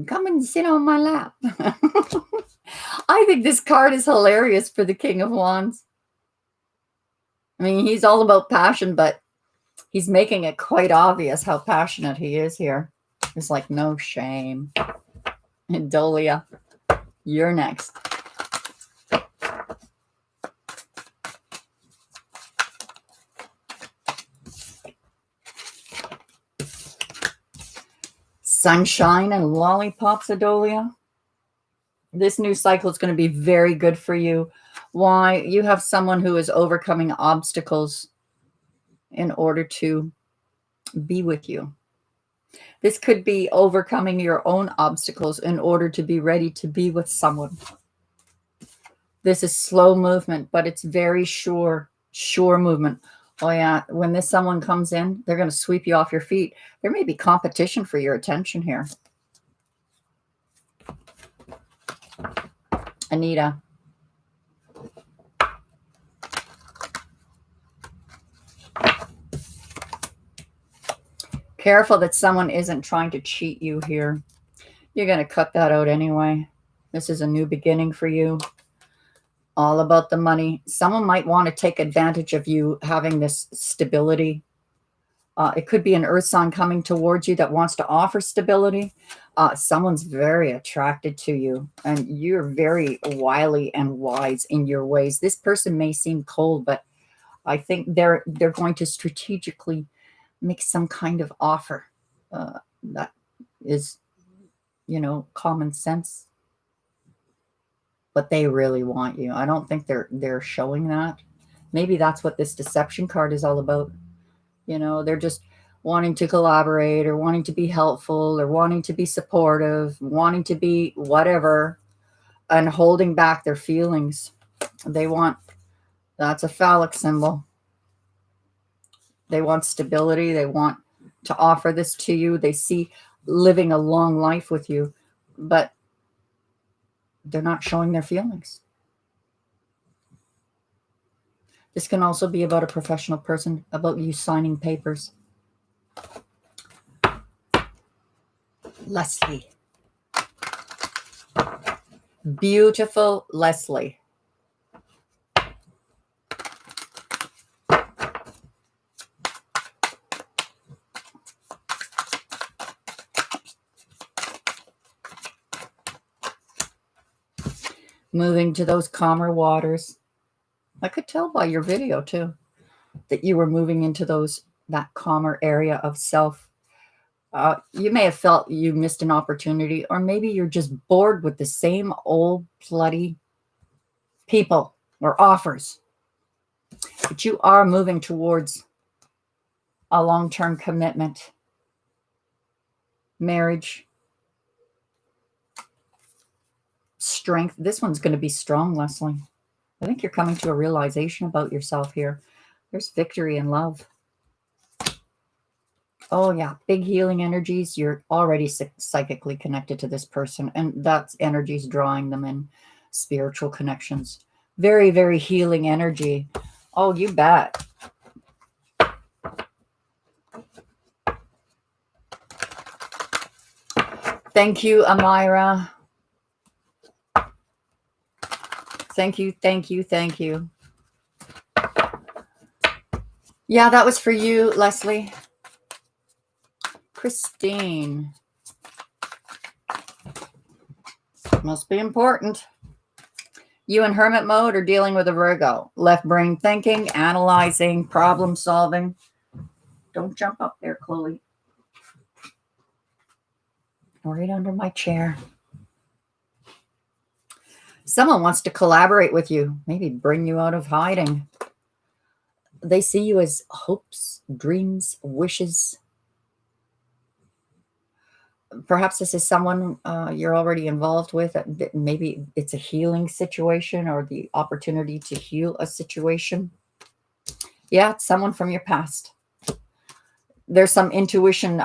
Come and sit on my lap. I think this card is hilarious for the King of Wands. I mean, he's all about passion, but he's making it quite obvious how passionate he is here. It's like no shame. And Dolia, you're next. Sunshine and lollipops, Adolia. This new cycle is going to be very good for you. Why? You have someone who is overcoming obstacles in order to be with you. This could be overcoming your own obstacles in order to be ready to be with someone. This is slow movement, but it's very sure movement. Oh yeah, when this someone comes in, they're going to sweep you off your feet. There may be competition for your attention here. Anita. Careful that someone isn't trying to cheat you here. You're going to cut that out anyway. This is a new beginning for you. All about the money. Someone might want to take advantage of you having this stability. It could be an earth sign coming towards you that wants to offer stability. Someone's very attracted to you and you're very wily and wise in your ways. This person may seem cold, but I think they're going to strategically make some kind of offer that is, common sense. But they really want you. I don't think they're showing that. Maybe that's what this deception card is all about. They're just wanting to collaborate or wanting to be helpful or wanting to be supportive, wanting to be whatever, and holding back their feelings. That's a phallic symbol. They want stability. They want to offer this to you. They see living a long life with you, but they're not showing their feelings. This can also be about a professional person, about you signing papers. Leslie. Beautiful Leslie. Moving to those calmer waters. I could tell by your video too that you were moving into that calmer area of self. You may have felt you missed an opportunity, or maybe you're just bored with the same old bloody people or offers. But you are moving towards a long-term commitment, marriage, strength. This one's going to be strong, Leslie. I think you're coming to a realization about yourself here. There's victory in love. Oh, yeah. Big healing energies. You're already psychically connected to this person, and that's energies drawing them in. Spiritual connections. Very, very healing energy. Oh, you bet. Thank you, Amira. Thank you, thank you, thank you. Yeah, that was for you, Leslie. Christine. Must be important. You in hermit mode or dealing with a Virgo? Left brain thinking, analyzing, problem solving. Don't jump up there, Chloe. Right under my chair. Someone wants to collaborate with you. Maybe bring you out of hiding. They see you as hopes, dreams, wishes. Perhaps this is someone you're already involved with. Maybe it's a healing situation or the opportunity to heal a situation. Yeah, it's someone from your past. There's some intuition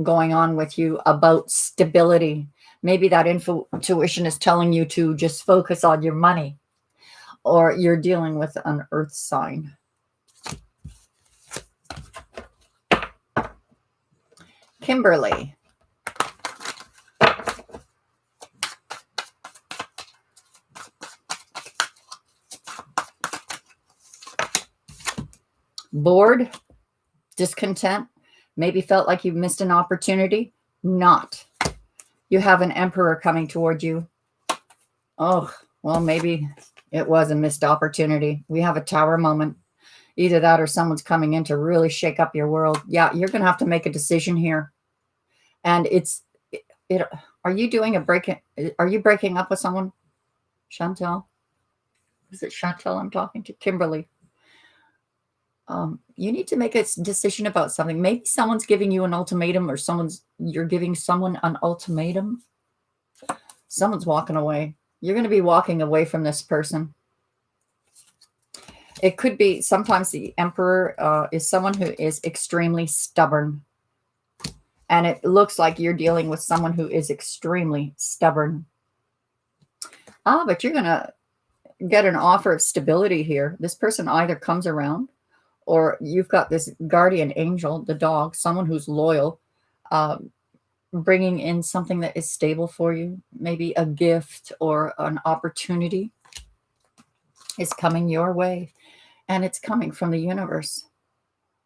going on with you about stability. Maybe that intuition is telling you to just focus on your money, or you're dealing with an earth sign. Kimberly. Bored, discontent, maybe felt like you missed an opportunity. Not. You have an emperor coming toward you. Oh, well, maybe it was a missed opportunity. We have a tower moment. Either that or someone's coming in to really shake up your world. Yeah, you're going to have to make a decision here. And are you doing a are you breaking up with someone? Chantel? Is it Chantel I'm talking to? Kimberly. You need to make a decision about something. Maybe someone's giving you an ultimatum, or you're giving someone an ultimatum. Someone's walking away. You're going to be walking away from this person. It could be, sometimes the emperor is someone who is extremely stubborn. And it looks like you're dealing with someone who is extremely stubborn. But you're going to get an offer of stability here. This person either comes around, or you've got this guardian angel, the dog, someone who's loyal, bringing in something that is stable for you. Maybe a gift or an opportunity is coming your way, and it's coming from the universe.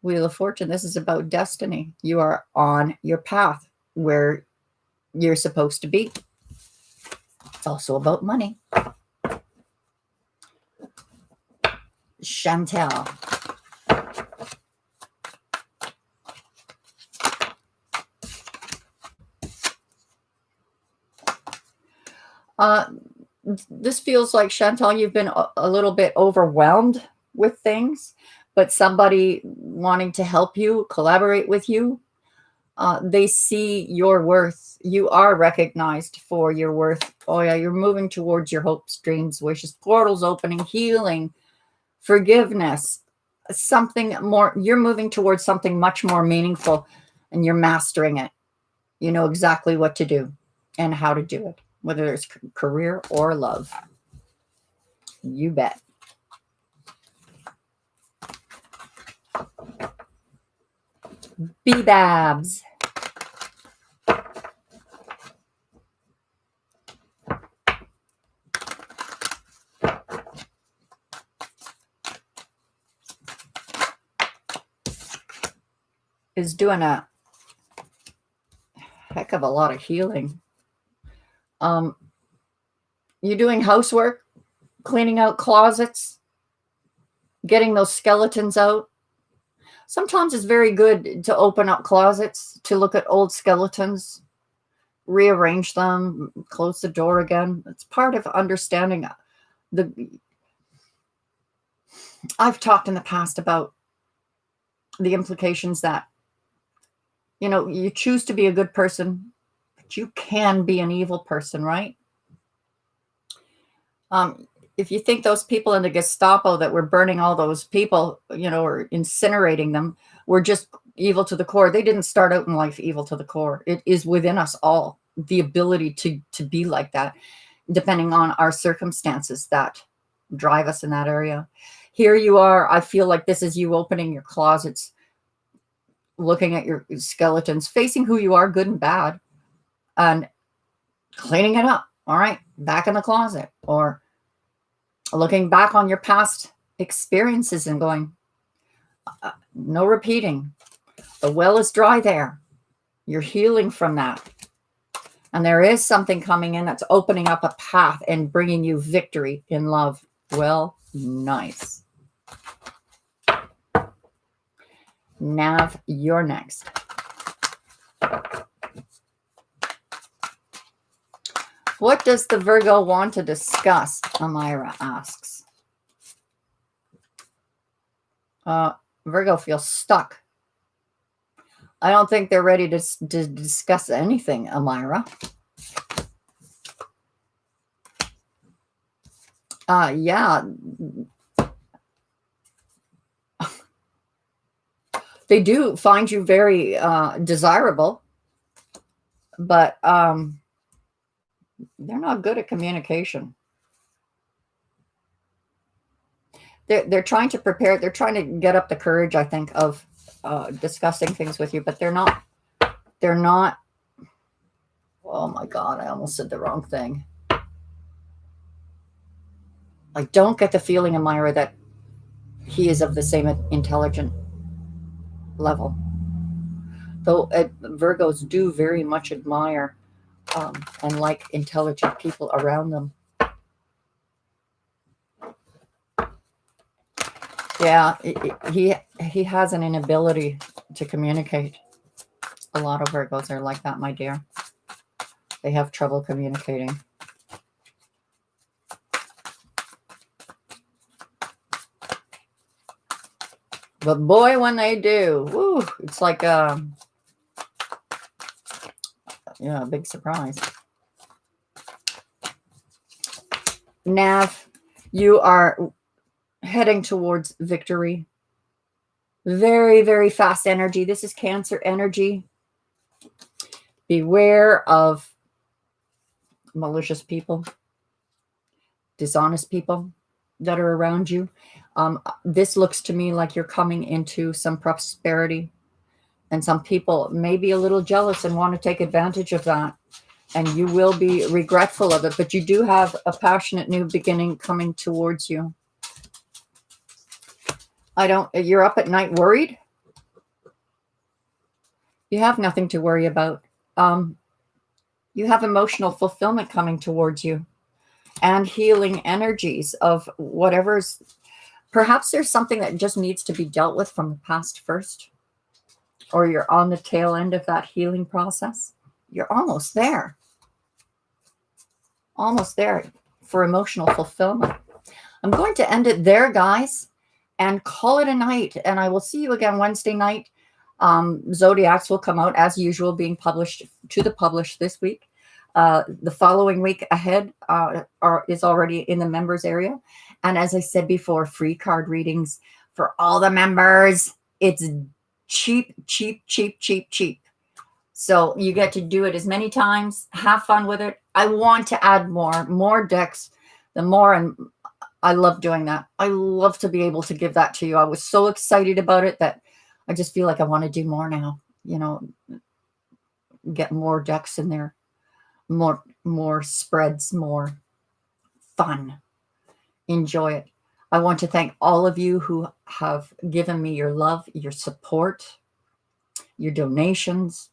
Wheel of Fortune, this is about destiny. You are on your path where you're supposed to be. It's also about money. Chantel. This feels like, Chantal, you've been a little bit overwhelmed with things, but somebody wanting to help you, collaborate with you. They see your worth. You are recognized for your worth. Oh yeah, you're moving towards your hopes, dreams, wishes, portals opening, healing, forgiveness, something more. You're moving towards something much more meaningful, and you're mastering it. You know exactly what to do and how to do it, whether it's career or love. You bet. B-Babs. Is doing a heck of a lot of healing. You're doing housework, cleaning out closets, getting those skeletons out. Sometimes it's very good to open up closets, to look at old skeletons, rearrange them, close the door again. It's part of understanding I've talked in the past about the implications that, you choose to be a good person, but you can be an evil person, right? If you think those people in the Gestapo that were burning all those people, or incinerating them, were just evil to the core, they didn't start out in life evil to the core. It is within us all, the ability to be like that, depending on our circumstances that drive us in that area. Here you are. I feel like this is you opening your closets, looking at your skeletons, facing who you are, good and bad, and cleaning it up. All right, back in the closet, or looking back on your past experiences and going, no repeating. The well is dry there. You're healing from that. And there is something coming in that's opening up a path and bringing you victory in love. Well, nice. Nav, you're next. What does the Virgo want to discuss? Amira asks. Virgo feels stuck. I don't think they're ready to discuss anything, Amira. Yeah. They do find you very desirable, but they're not good at communication. They're trying to prepare. They're trying to get up the courage, I think, of discussing things with you, but they're not. They're not. Oh my God! I almost said the wrong thing. I don't get the feeling, Amira, that he is of the same intelligent level. Though Virgos do very much admire and like intelligent people around them. Yeah, he has an inability to communicate. A lot of Virgos are like that, my dear. They have trouble communicating. But boy, when they do, woo, it's like yeah, a big surprise. Nav, you are heading towards victory. Very, very fast energy. This is Cancer energy. Beware of malicious people, dishonest people that are around you. This looks to me like you're coming into some prosperity, and some people may be a little jealous and want to take advantage of that, and you will be regretful of it, but you do have a passionate new beginning coming towards you. You're up at night worried? You have nothing to worry about. You have emotional fulfillment coming towards you and healing energies of whatever's, perhaps there's something that just needs to be dealt with from the past first, or you're on the tail end of that healing process. You're almost there. Almost there for emotional fulfillment. I'm going to end it there, guys, and call it a night. And I will see you again Wednesday night. Zodiacs will come out as usual, being published to the publish this week. The following week ahead is already in the members area. And as I said before, free card readings for all the members. It's cheap, cheap, cheap, cheap, cheap. So you get to do it as many times. Have fun with it. I want to add more decks. The more, and I love doing that. I love to be able to give that to you. I was so excited about it that I just feel like I want to do more now. You know, get more decks in there, more spreads, more fun. Enjoy it. I want to thank all of you who have given me your love, your support, your donations.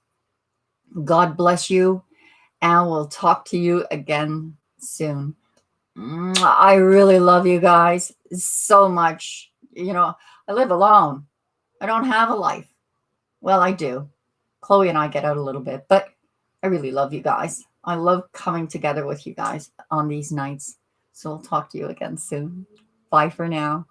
God bless you, and we'll talk to you again soon. I really love you guys so much. You know, I live alone. I don't have a life. Well, I do. Chloe and I get out a little bit, but I really love you guys. I love coming together with you guys on these nights. So we'll talk to you again soon. Bye for now.